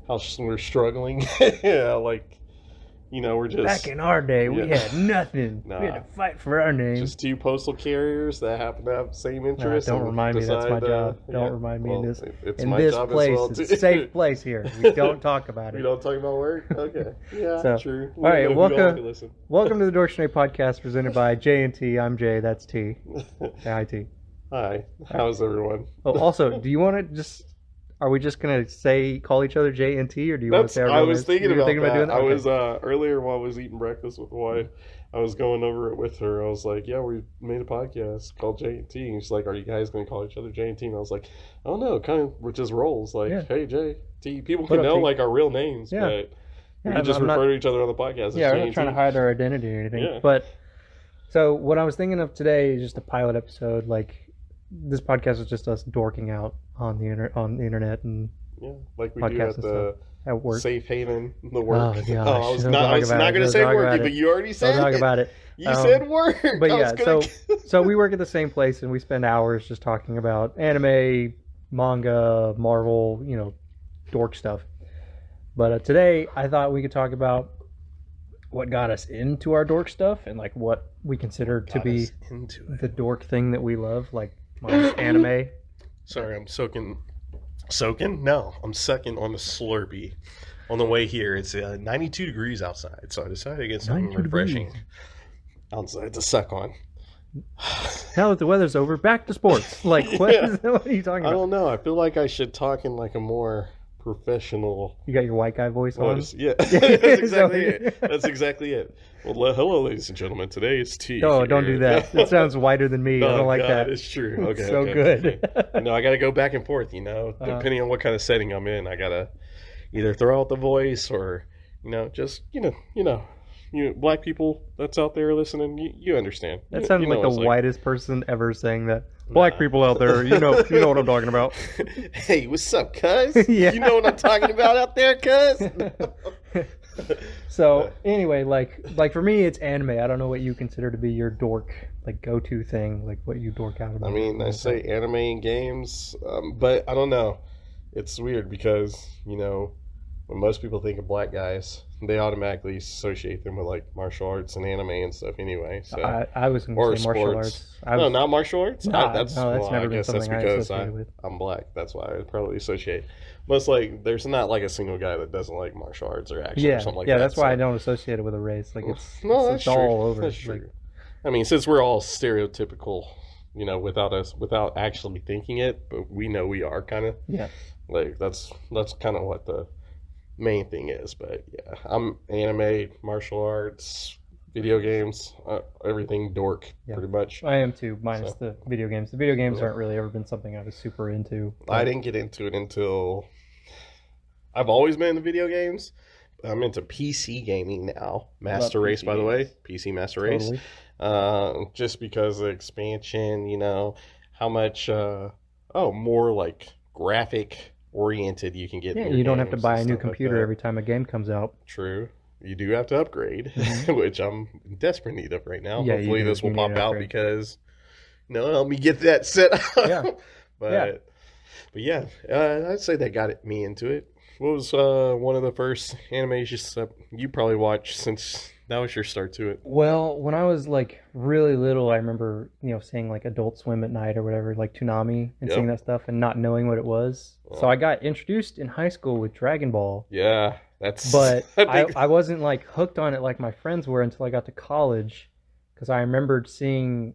how we're struggling. Yeah, like, we're just... Back in our day, we had nothing. Nah. We had to fight for our name. Just two postal carriers that happen to have the same interests. Don't remind me, that's my job. Don't remind me It's in my this job place. as well, too. It's a safe place here. We don't talk about it. We don't talk about work? Okay. Yeah, true. All right, welcome to the Dorktionary Podcast presented by J&T. I'm Jay, that's T. Say hi, T. Hi. How's everyone? Oh, also, do you want to just... Are we just going to call each other J and T, or do you want to say our I was thinking about that. doing that? I was, earlier while I was eating breakfast with the wife, I was going over it with her. I was like, yeah, we made a podcast called J and T. And she's like, are you guys going to call each other J and T? And I was like, oh, no, kind of, which is roles. Like, hey, J, T. People can know, like, our real names, but we can just refer to each other on the podcast as J and T. We're not trying to hide our identity or anything. Yeah. But, so, what I was thinking of today is just a pilot episode. Like, this podcast is just us dorking out on the internet and... Yeah, like we do at work. Safe Haven, the work. Oh, gosh. I was not going to say work, but you already said it. Don't talk about it. You said work. But yeah, so we work at the same place, and we spend hours just talking about anime, manga, Marvel, dork stuff. But today, I thought we could talk about what got us into our dork stuff, and like what we consider to be the dork thing that we love, like mine's anime. Sorry, I'm soaking? No, I'm sucking on the Slurpee. On the way here, it's 92 degrees outside, so I decided to get something refreshing outside to suck on. Now that the weather's over, back to sports. Like, what are you talking about? I don't know. I feel like I should talk in like a more professional... You got your white guy voice on? Yeah, that's exactly it. That's exactly it. Well, hello, ladies and gentlemen. Today it's T. No, don't do that. It sounds whiter than me. I don't like that. It's true. Okay, it's so good. Okay. I got to go back and forth, depending on what kind of setting I'm in. I got to either throw out the voice or, just, black people that's out there listening, you understand. That sounds like the whitest person ever saying that. Black people out there, you know what I'm talking about. Hey, what's up, cuz? Yeah. You know what I'm talking about out there, cuz? So anyway, like for me, it's anime. I don't know what you consider to be your dork, like go-to thing, like what you dork out about. I mean, I say anime and games, but I don't know. It's weird because, when most people think of black guys, they automatically associate them with like martial arts and anime and stuff anyway. So I was going to say martial arts. No, not martial arts? Nah, that's never been something I associated with. I'm black. That's why I probably associate. Most there's not like a single guy that doesn't like martial arts or action or something like that. Yeah, that's why I don't associate it with a race. Like it's all over. That's true. I mean, since we're all stereotypical, without actually thinking it, but we know we are kind of. Yeah. Like that's kind of what the main thing is. But yeah, I'm anime, martial arts, video games, everything dork, pretty much. I am too, minus the video games. The video games aren't really ever been something I was super into. I didn't get into it until... I've always been into video games. I'm into PC gaming now. Master Race, by the way. PC Master Race. Just because of the expansion, how much more like graphic oriented you can get. Yeah, you don't have to buy a new computer every time a game comes out. True. You do have to upgrade, which I'm in desperate need of right now. Hopefully this will pop out because, help me get that set up. Yeah. But yeah, I'd say that got me into it. What was one of the first animes you probably watched since that was your start to it? Well, when I was like really little, I remember, seeing like Adult Swim at night or whatever, like Toonami and seeing that stuff and not knowing what it was. So I got introduced in high school with Dragon Ball. Yeah. But I wasn't like hooked on it like my friends were until I got to college, because I remembered seeing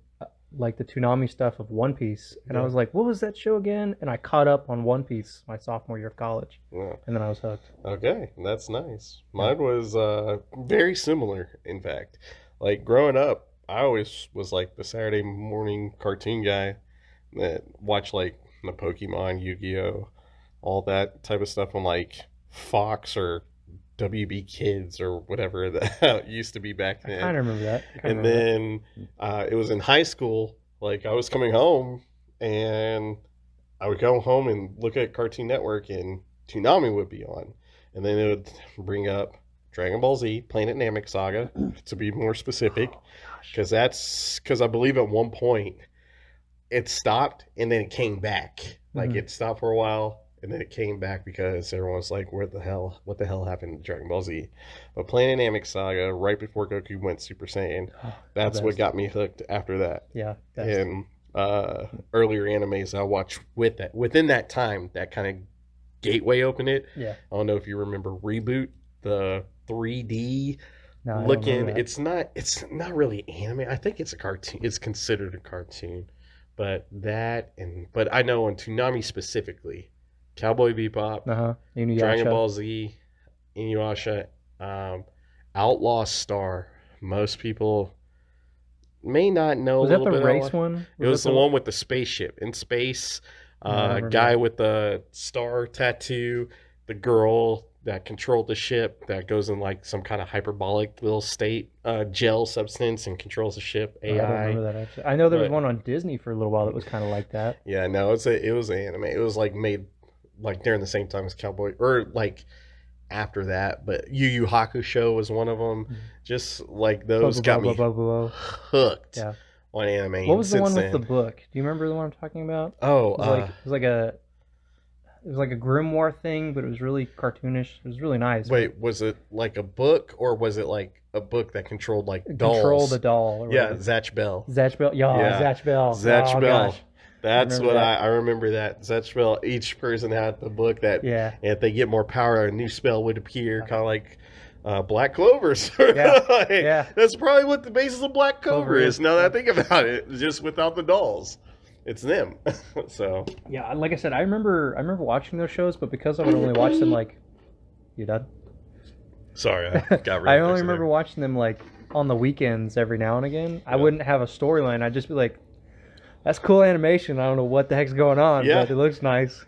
like the Toonami stuff of One Piece, and I was like, what was that show again? And I caught up on One Piece my sophomore year of college, and then I was hooked. Okay, that's nice. Mine was very similar, in fact. Like growing up, I always was like the Saturday morning cartoon guy that watched like the Pokemon, Yu-Gi-Oh, all that type of stuff on like Fox or WB Kids or whatever that used to be back then. I kind of remember that. And then it was in high school. Like I was coming home and I would go home and look at Cartoon Network and Toonami would be on. And then it would bring up Dragon Ball Z, Planet Namek Saga, to be more specific. Because I believe at one point it stopped and then it came back. Like it stopped for a while and then it came back because everyone was like, what the hell happened to Dragon Ball Z? But playing Namek Saga right before Goku went Super Saiyan, Oh, the that's what best. got me hooked after that. Yeah, best. And earlier animes I watched with that within that time, that kind of gateway opened it. Yeah. I don't know if you remember Reboot, the 3D No, I don't looking. remember that. It's not really anime. I think it's a cartoon. It's considered a cartoon. But I know on Toonami specifically, Cowboy Bebop, Inuyasha. Dragon Ball Z, Inuyasha, Outlaw Star. Most people may not know Was a that little the bit. race one? It was that the one with the spaceship in space. No, I don't remember Guy that. with the star tattoo, the girl that controlled the ship that goes in like some kind of hyperbolic little state, gel substance, and controls the ship. Oh, I don't AI. remember that actually. I know there was But one on Disney for a little while that was kind of like that. yeah, no, it was an anime. It was like made like during the same time as Cowboy, or like after that. But Yu Yu Hakusho was one of them. Mhm. Just like those got me hooked Yeah. on anime. What was the since one with then. the book? Do you remember the one I'm talking about? Oh, It was like a grimoire thing, but it was really cartoonish. It was really nice. wait, was it like a book or was it like a book that controlled like dolls? Control the doll. Or Yeah, whatever. Zatch Bell. Zatch Bell. Yeah. Zatch Bell. Zatch Oh, Bell. gosh. That's remember what that. I remember that. Zatch Bell, each person had the book that, Yeah. and if they get more power, a new spell would appear, kind of like Black Clover. Yeah. Like, Yeah. That's probably what the basis of Black Clover Clover is, is. now that I think about it, just without the dolls. It's them. So, Yeah, like I said, I remember watching those shows, but because I would only watch them like, you done? sorry, I got really I only thirsty remember there. watching them like on the weekends every now and again. I Yeah. wouldn't have a storyline. I'd just be like, "That's cool animation. I don't know what the heck's going on, Yeah. but it looks nice."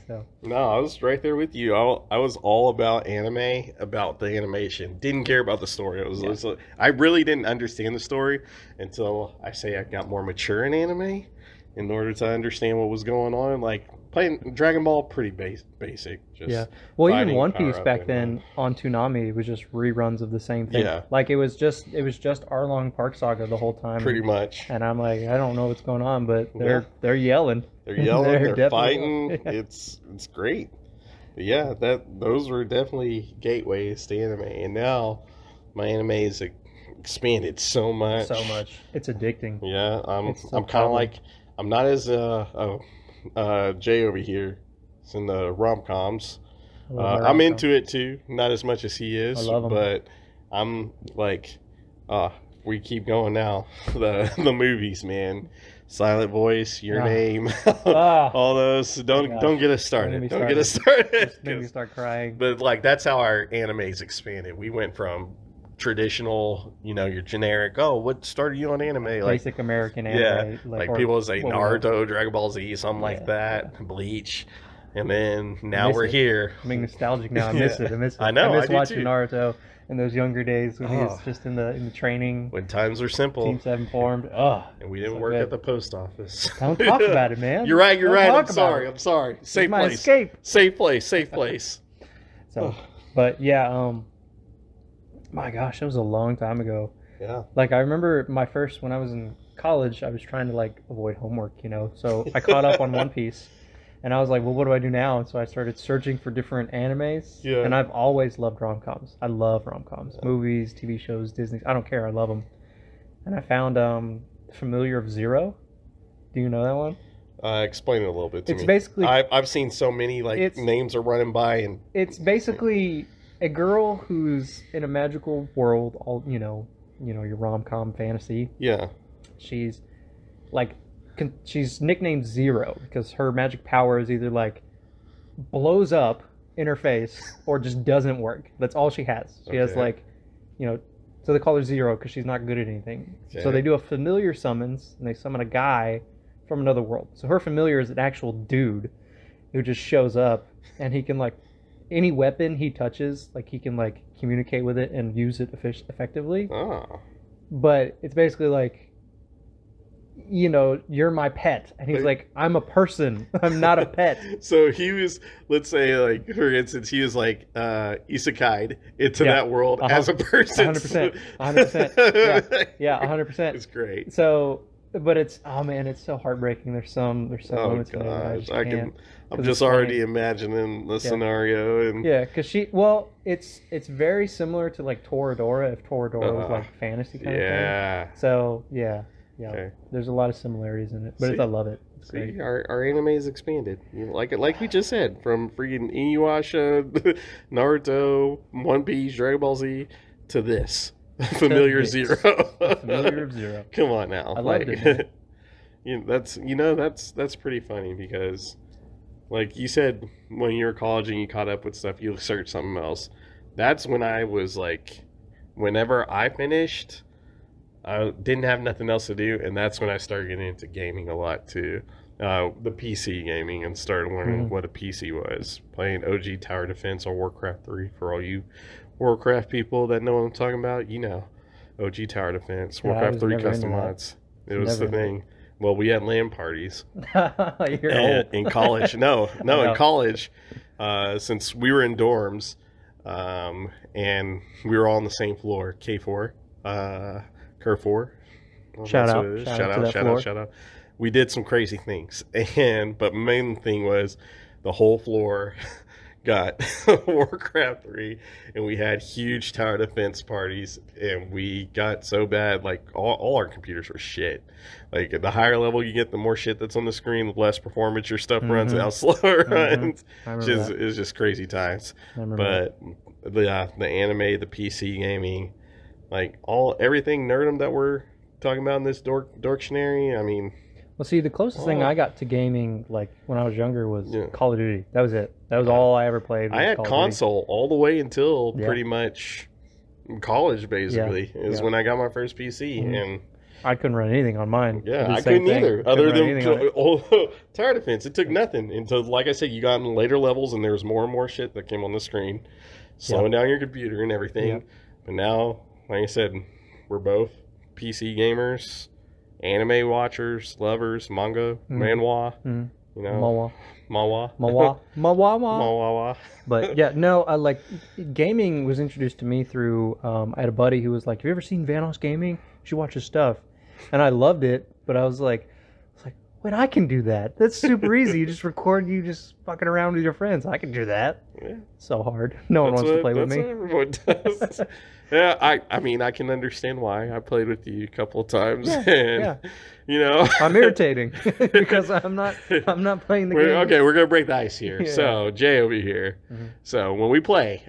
So No, I was right there with you. I was all about anime, about the animation. Didn't care about the story. I really didn't understand the story until I got more mature in anime in order to understand what was going on. Like playing Dragon Ball, pretty basic. Just yeah, well, even fighting, One power Piece up, back and then on Toonami was just reruns of the same thing. Yeah. Like it was just Arlong Park Saga the whole time. pretty much. And I'm like, I don't know what's going on, but they're yelling. They're yelling, they're definitely fighting. yelling. Yeah. It's great. But yeah, those were definitely gateways to anime, and now my anime is expanded so much. So much. It's addicting. Yeah, It's so I'm kind of common. like I'm not as Jay over here. It's in the rom coms. I love I'm rom-com. into it too, not as much as he is. I love 'em. But I'm like, we keep going now. The movies, man. Silent Voice, Your Ah. Name, Ah. all those. Don't gosh. get us Don't get me started. Don't get us started. Just made me start crying. But like that's how our anime's expanded. We went from traditional, your generic. Oh, what started you on anime? Like Basic American anime. yeah, like or people say what we know. Naruto, Dragon Ball Z, something like Yeah, that, Bleach, and then now Miss we're it. here. I'm being nostalgic now. I miss Yeah. it. I miss it. I know, I miss I do watching too. Naruto in those younger days when he was Oh. just in the training. When times were simple, Team 7 formed. Oh, and we didn't so work good. at the post office. Don't talk about it, man. You're right. You're Don't right. talk I'm about sorry. it. I'm sorry. It's Safe my place. escape. Safe place. Safe place. So, but yeah, my gosh, that was a long time ago. Yeah. Like I remember when I was in college, I was trying to like avoid homework, So I caught up on One Piece, and I was like, well, what do I do now? And so I started searching for different animes. Yeah. And I've always loved rom-coms. I love rom-coms, movies, TV shows, Disney. I don't care. I love them. And I found Familiar of Zero. Do you know that one? Explain it a little bit to It's me. basically I've seen so many names are running by and it's basically a girl who's in a magical world. All your rom-com fantasy. yeah. She's like she's nicknamed Zero because her magic power is either like blows up in her face or just doesn't work. That's all she has. She has Okay. like, so they call her Zero because she's not good at anything. Okay. So they do a familiar summons and they summon a guy from another world. So her familiar is an actual dude who just shows up and he can like any weapon he touches, like he can like communicate with it and use it effectively. Oh. But it's basically like, you're my pet. And he's like, I'm a person. I'm not a pet. So he was, let's say, like, for instance, he was like isekai'd into Yeah. that world Uh-huh. as a person. 100%. 100%. Yeah. Yeah, 100%. It's great. So but it's oh man, it's so heartbreaking. There's some Oh moments in there that I gosh, just I can't can. I'm because it's just already funny. imagining the Yeah, scenario, and yeah, because well, it's very similar to like Toradora if Toradora was uh, like fantasy kind of thing. yeah. So yeah, Okay. there's a lot of similarities in it, but I See, love it. It's great. see, our anime's expanded. You know, like we just said, from freaking Inuyasha, Naruto, One Piece, Dragon Ball Z, to this To Familiar Zero. this, the familiar of Zero. Come on now, I loved like it, man. that's pretty funny because like you said when you were college and you caught up with stuff, you searched something else. That's when I was like, whenever I finished, I didn't have nothing else to do, and that's when I started getting into gaming a lot too. The PC gaming and started learning Mm. what a PC was. Playing OG Tower Defense or Warcraft 3 for all you Warcraft people that know what I'm talking about. You know, OG Tower Defense, Yeah, I Warcraft was 3 never into custom that. mods. It was Never the into thing. Well, we had LAN parties it. You're old. in college. No, I no, in know. college, since we were in dorms, and we were all on the same floor, K4, Cur 4. Well, Shout that's out, what it is. shout Shout out to out, that shout floor. out, shout out. We did some crazy things, but main thing was the whole floor got Warcraft 3, and we had huge tower defense parties, and we got so bad, like all our computers were shit. Like the higher level you get, the more shit that's on the screen, the less performance your stuff runs, and Mm-hmm. how slow it Mm-hmm. runs. I remember that. It's just crazy times. I remember But the anime, the PC gaming, like everything nerdum that we're talking about in this Dorktionary, I mean, Well, see, the closest thing oh, I got to gaming, like when I was younger, was yeah. Call of Duty. That was it. That was all I ever played. I Was had Call of Duty. console all the way until Yeah. pretty much college, basically, is yeah. when I got my first PC. Mhm. And I couldn't run anything on mine. yeah, did the I same couldn't thing. either, Couldn't other run anything on than it. tower defense. It took nothing until, like I said, you got in later levels and there was more and more shit that came on the screen, slowing down your computer and everything. Yeah. But now, like I said, we're both PC gamers, anime watchers, lovers, manga, manhwa, Mm. you know, Mawa. manhwa, Mawa. Mawa. manhwa. But yeah, no, I like gaming was introduced to me through I had a buddy who was like, "Have you ever seen Vanos Gaming? You should watch his stuff." And I loved it, but I was like, "Wait, I can do that. That's super easy. You just record you just fucking around with your friends. I can do that." Yeah. So hard. No one wants to play with That's me. what everyone does. Yeah, I mean, I can understand why. I played with you a couple of times, Yeah, and yeah. you know, I'm irritating because I'm not playing the game. Okay, we're gonna break the ice here. Yeah. So Jay over here. Mhm. So when we play,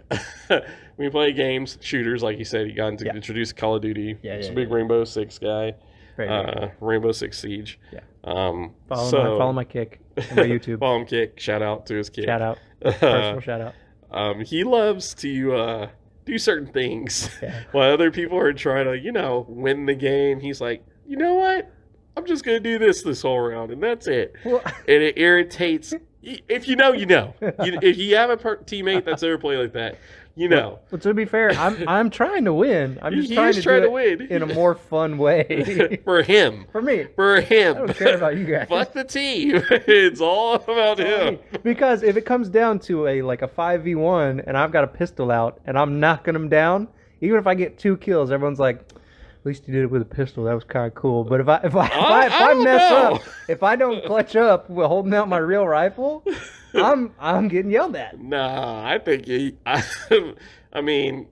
we play games, shooters, like you said. You got into Yeah. introduce Call of Duty. Yeah, He's yeah, a big yeah. Rainbow Six guy. Very, very cool. Rainbow Six Siege. Yeah. So Follow my kick and my YouTube. follow him, Kick. Shout out to his kid. Shout out. Personal shout out. He loves to do certain things Yeah. while other people are trying to, win the game. He's like, you know what? I'm just going to do this whole round, and that's it. Well, And it irritates. If you know, you know. If you have a teammate that's ever played like that, you know. Well, to be fair, I'm trying to win. I'm just He trying is to trying do to it win. in a more fun way. For him. For me. For him. I don't care about you guys. Fuck the team. It's all about him. Because if it comes down to a 5v1 and I've got a pistol out and I'm knocking them down, even if I get 2 kills, everyone's like, "At least you did it with a pistol. That was kind of cool." But if I don't mess know. up, if I don't clutch up with holding out my real rifle, I'm getting yelled at. Nah, I think I mean,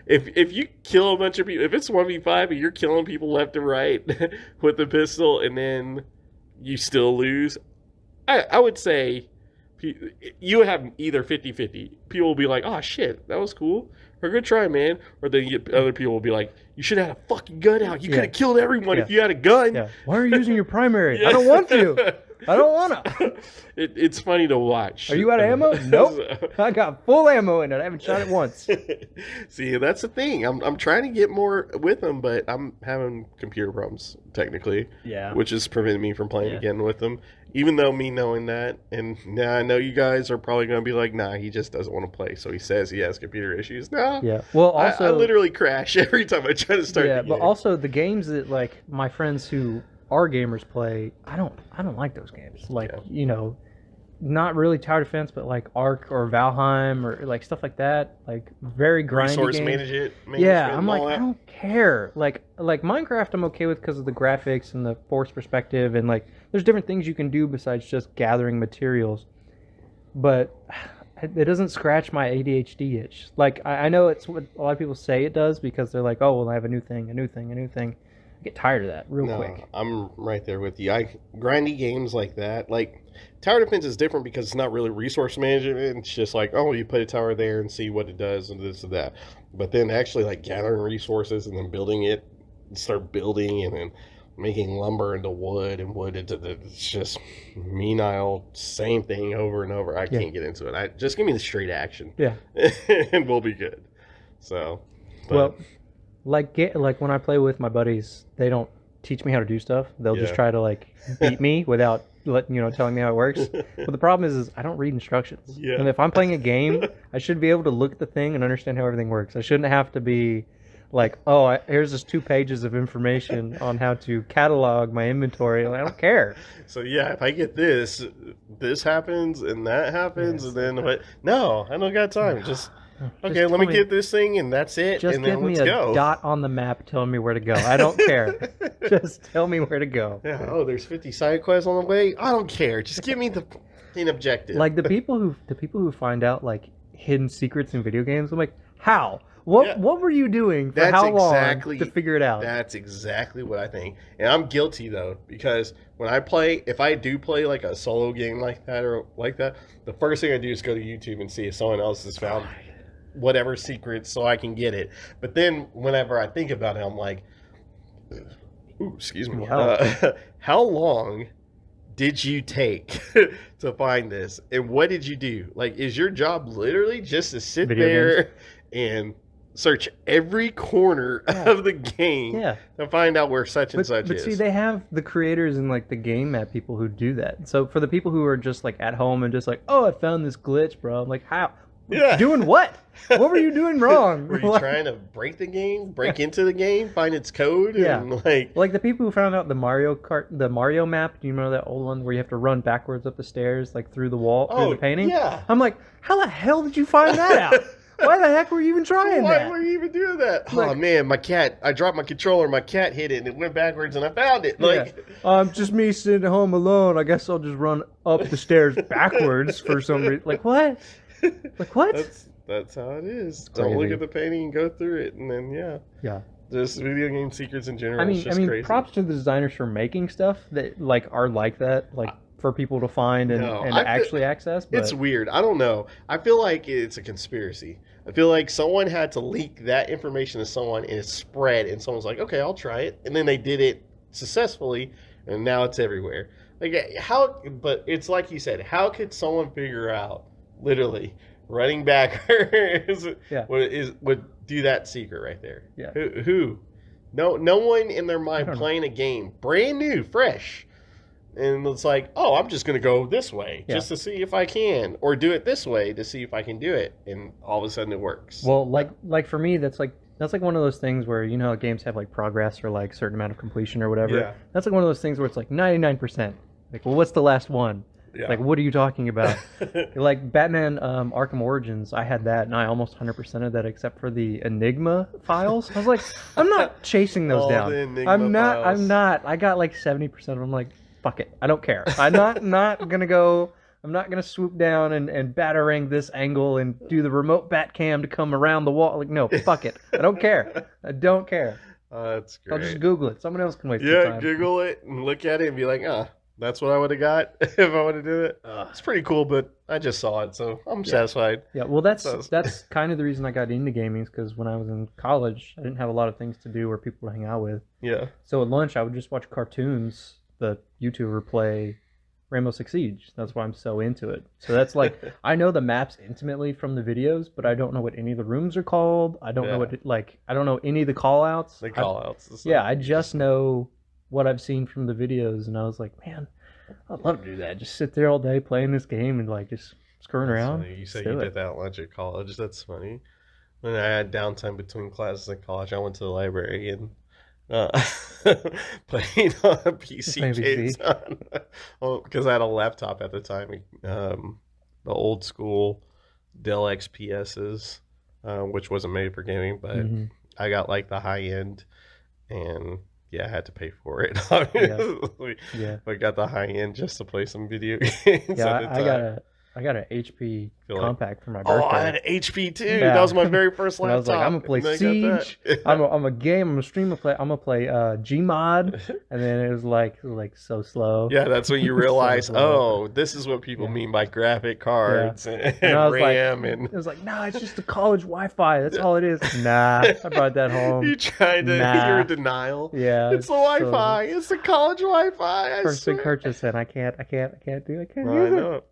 if you kill a bunch of people, if it's 1v5 and you're killing people left and right with the pistol, and then you still lose, I would say you have either 50-50. People will be like, "Oh shit, that was cool," or "Good try, man," or then other people will be like, "You should have had a fucking gun out. You could have killed everyone if you had a gun." Yeah. Why are you using your primary? I don't want to. I don't want to. It's funny to watch. Are you out of ammo? Nope. I got full ammo in it. I haven't shot it once. See, that's the thing. I'm trying to get more with them, but I'm having computer problems technically, Yeah. which is preventing me from playing Yeah. again with them. Even though me knowing that, and now I know you guys are probably going to be like, "Nah, he just doesn't want to play." So he says he has computer issues. No, Yeah. Well, also I literally crash every time I try to start. yeah, the game. but also the games that my friends who are gamers play, I don't like those games. not really tower defense, but like Ark or Valheim or like stuff like that. Like very grindy Resource games. Yeah, management I'm and like, all I that. don't care. Like Minecraft, I'm okay with because of the graphics and the forced perspective, and like there's different things you can do besides just gathering materials. But it doesn't scratch my ADHD itch. Like I know it's what a lot of people say it does because they're like, oh well, I have a new thing, a new thing, a new thing. I get tired of that real No, quick. I'm right there with you. I grindy games like that. Like tower defense is different because it's not really resource management. It's just like, oh, you put a tower there and see what it does and this and that. But then actually like gathering resources and then building it, start building and then making lumber into wood and wood into the, it's just menial same thing over and over. I Yeah, can't get into it. I just give me the straight action yeah. and we'll be good. So, but Well, like when I play with my buddies, they don't teach me how to do stuff. They'll just yeah. try to like beat me without telling me how it works. But the problem is I don't read instructions. Yeah. And if I'm playing a game, I should be able to look at the thing and understand how everything works. I shouldn't have to be like, oh, here's just 2 pages of information on how to catalog my inventory. Like, I don't care. So yeah, if I get this, this happens and that happens, and then what? No, I don't got time. Just okay. Let me get this thing, and that's it, Just and give then me let's a go. dot on the map telling me where to go. I don't care. Just tell me where to go. Yeah. Oh, there's 50 side quests on the way. I don't care. Just give me the objective. Like the people who find out like hidden secrets in video games, I'm like, how? What Yeah. what were you doing for That's how long exactly to figure it out? That's exactly what I think, and I'm guilty though because when I play, if I do play like a solo game like that or like that, the first thing I do is go to YouTube and see if someone else has found whatever secret so I can get it. But then whenever I think about it, I'm like, ooh, excuse me. Wow. How long did you take to find this? And what did you do? Like, is your job literally just to sit Video there and search every corner Yeah. of the game Yeah. to find out where such and But such but is? see, they have the creators and like the game map people who do that. So for the people who are just like at home and just like, oh, I found this glitch, bro. I'm like, how? Yeah. Doing what? What were you doing wrong? Were you trying to break the game, break into the game, find its code, Yeah. and like, Like the people who found out the Mario map. Do you remember that old one where you have to run backwards up the stairs, like through the wall, through the painting? yeah. I'm like, how the hell did you find that out? Why the heck were you even trying Why that? were you even doing that? Oh Like- man, my cat! I dropped my controller, my cat hit it, and it went backwards, and I found it. Like, Just me sitting at home alone. I guess I'll just run up the stairs backwards for some reason. Like what? Like what? that's how it is. It's Don't look crazy. at the painting and go through it, and then yeah, Yeah. just video game secrets in general. I is mean, just crazy. props to the designers for making stuff that like are like that, like for people to find and, No, and I feel- actually access. But It's weird. I don't know. I feel like it's a conspiracy. I feel like someone had to leak that information to someone and it spread, and someone's like, okay, I'll try it. And then they did it successfully, and now it's everywhere. Like, how, but it's like you said, how could someone figure out, literally, running backwards Yeah. would do that secret right there? Yeah. Who? No one in their I mind don't know. playing a game, brand new, fresh. And it's like, oh, I'm just going to go this way Yeah. just to see if I can, or do it this way to see if I can do it. And all of a sudden it works. Well, like for me, that's like one of those things where you know how games have like progress or like certain amount of completion or whatever. Yeah. That's like one of those things where it's like 99%. Like, well, what's the last one? Yeah. Like, what are you talking about? Like Batman Arkham Origins, I had that and I almost 100% of that except for the Enigma files. I was like, I'm not chasing those All down. the Enigma I'm files. not. I got like 70% of them. I'm like, fuck it. I don't care. I'm not gonna go. I'm not gonna swoop down and batarang this angle and do the remote bat cam to come around the wall. Like, no, fuck it. I don't care. I don't care. That's I'll great. just Google it. Someone else can waste your Yeah, time. Google it and look at it and be like, that's what I would have got if I would have did it. It's pretty cool, but I just saw it, so I'm satisfied. Yeah, well, that's Does. that's kind of the reason I got into gaming, because when I was in college, I didn't have a lot of things to do or people to hang out with. Yeah. So at lunch, I would just watch cartoons. The YouTuber play Rainbow Six Siege. That's why I'm so into it. So that's like, I know the maps intimately from the videos, but I don't know what any of the rooms are called. I don't know what I don't know any of the call outs. The call outs. Yeah, I just know what I've seen from the videos, and I was like, man, I'd love to do that. Just sit there all day playing this game and like just screwing around. You said Let's you do did that at lunch at college. That's funny. When I had downtime between classes in college, I went to the library and uh, playing on Just PC playing games PC. on, well, because I had a laptop at the time, the old school Dell XPSs, which wasn't made for gaming, but Hmm. I got like the high end, and yeah, I had to pay for it. Yeah, Obviously, yeah, but got the high end just to play some video games yeah. at the I got time. a I got an HP Feel like, compact for my oh, I had birthday. an HP too. That Yeah, was my very first and I was like, I'm gonna laptop, play and I got Siege. that. I'm a game. I'm a stream. I'm gonna play Gmod, and then it was like so slow, Yeah, that's when you so realize, slow. oh, this is what people Yeah, mean by graphic yeah. cards And I and was like, RAM and it was like, nah, it's just the college Wi-Fi. That's all it is. Nah, I brought that home. you trying to you're in Nah, denial. yeah. It's the So Wi-Fi. It's the college Wi-Fi. I first big swear. purchase, and I can't Well, I use it. know.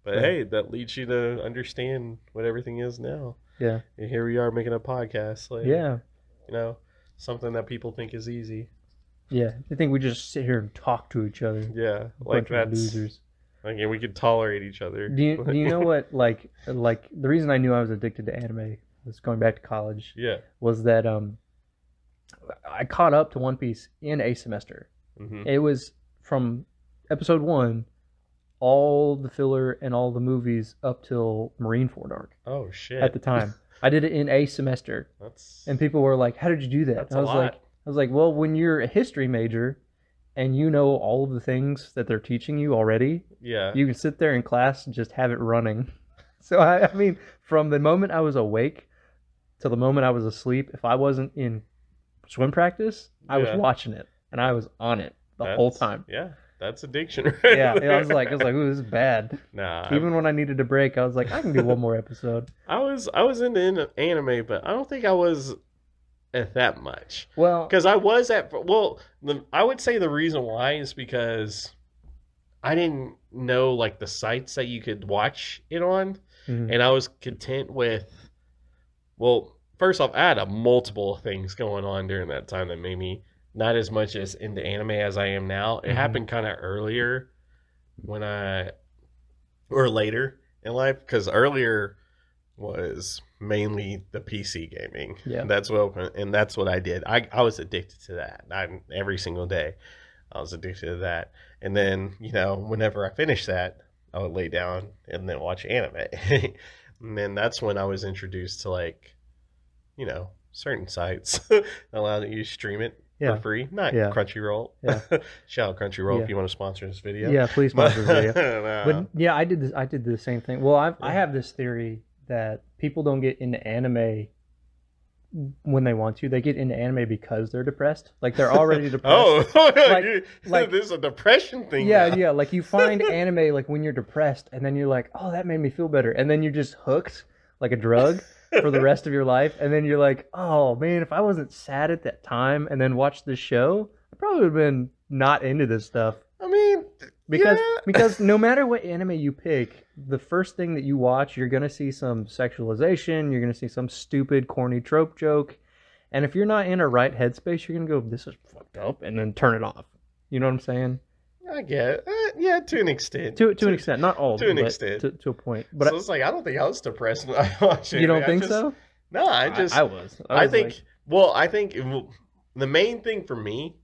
But So hey, that leads you to understand what everything is now. yeah, And here we are making a podcast. Like, yeah, you know, something that people think is easy. yeah. I think we just sit here and talk to each other. Yeah, A like bunch of that's losers. like yeah, we could tolerate each other. Do you know what like the reason I knew I was addicted to anime was going back to college Yeah. was that I caught up to One Piece in a semester. Hmm. It was from episode 1 all the filler and all the movies up till Marineford arc Oh shit. at the time. I did it in a semester, That's and people were like, "How did you do that?" that's And a I lot. was like, "Well, when you're a history major and you know all of the things that they're teaching you already, Yeah. you can sit there in class and just have it running." So I mean, from the moment I was awake to the moment I was asleep, if I wasn't in swim practice, I was Yeah. watching it and I was on it the whole time. Yeah, that's addiction right Yeah, there. I was like, ooh, this is bad. Nah, Even when I needed a break, I was like, I can do one more episode. I was into anime, but I don't think I was at that much. Well, Because I was at I would say the reason why is because I didn't know like the sites that you could watch it on, mhm, and I was content with. Well, first off, I had a multiple things going on during that time that made me not as much as into anime as I am now. It mhm, happened kind of earlier when I or later in life because earlier was mainly the PC gaming. yeah, That's what I did. I was addicted to that. Every single day I was addicted to that. And then, whenever I finished that, I would lay down and then watch anime. And then that's when I was introduced to like, certain sites that allow you to stream it yeah, for free. Not yeah, Crunchyroll. yeah, Shout out Crunchyroll yeah, if you want to sponsor this video. yeah. Please But sponsor the video. no. But yeah, I did this. I did the same thing. Well, I Yeah. have this theory that people don't get into anime when they want to. They get into anime because they're depressed. Like they're already depressed. Oh, like this is a depression thing. yeah, now. yeah. Like you find anime like when you're depressed, and then you're like, oh, that made me feel better, and then you're just hooked like a drug for the rest of your life, and then you're like, oh man, if I wasn't sad at that time and then watched this show, I probably would have been not into this stuff. I mean, Because yeah. because no matter what anime you pick, the first thing that you watch, you're gonna see some sexualization, you're gonna see some stupid, corny trope joke, and if you're not in a right headspace, you're gonna go, "This is fucked up," and then turn it off. You know what I'm saying? I get it. Yeah, to an extent. To an extent, not all of to them, an but extent. to a point. But So it's like I don't think I was depressed when I watched it. you don't I think just, so? No, I just I was. I was think. like, Well, I think the main thing for me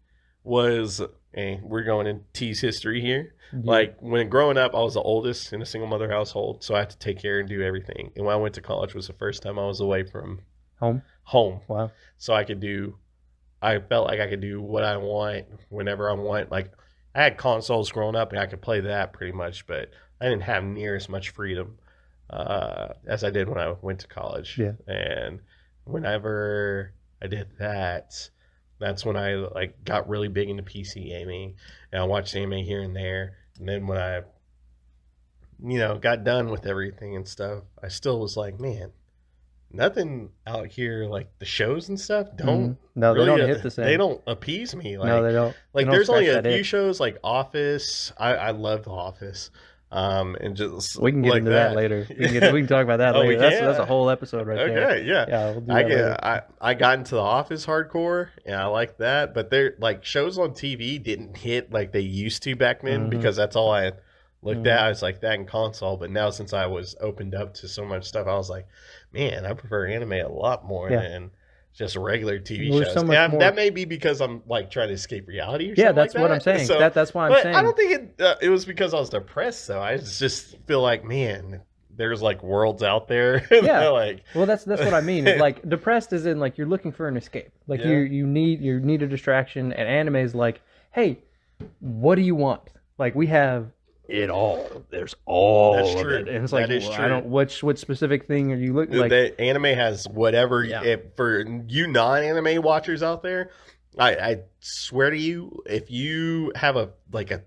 was, we're going in T's history here. yeah. Like when growing up, I was the oldest in a single mother household, so I had to take care and do everything. And when I went to college, was the first time I was away from home. home, Wow. so I felt like I could do what I want whenever I want. Like I had consoles growing up, and I could play that pretty much, but I didn't have near as much freedom as I did when I went to college. Yeah. And whenever I did that, that's when I like got really big into PC gaming, and I watched anime here and there. And then when I, got done with everything and stuff, I still was like, man, nothing out here like the shows and stuff don't. Mhm. No, they really, don't hit the same. They don't appease me. Like, no, they don't. like They don't there's only scratch a that few itch. shows like Office. I love The Office. And just We can get like into that later. We can talk about that Oh, we later. That's can? a whole episode right there. Okay, yeah. Yeah, we'll do that later. I got into The Office hardcore, and I like that. But they're like shows on TV didn't hit like they used to back then Mhm. because that's all I looked Mhm. at. I was like that in console. But now since I was opened up to so much stuff, I was like, man, I prefer anime a lot more Yeah. than just regular TV There's shows. so much more. That may be because I'm like trying to escape reality or Yeah, something like that's what I'm that. saying. So, That's why I'm but saying. I don't think it was because I was depressed. Though I just feel like, man, there's like worlds out there. Yeah. Like, well, that's what I mean. Like depressed is in like you're looking for an escape. Like Yeah. you need a distraction. And anime is like, hey, what do you want? Like we have it all. There's all That's of true. it. And it's like, That is well, true. I don't. What specific thing are you looking like? the anime has whatever. Yeah. For you non-anime watchers out there, I swear to you, if you have a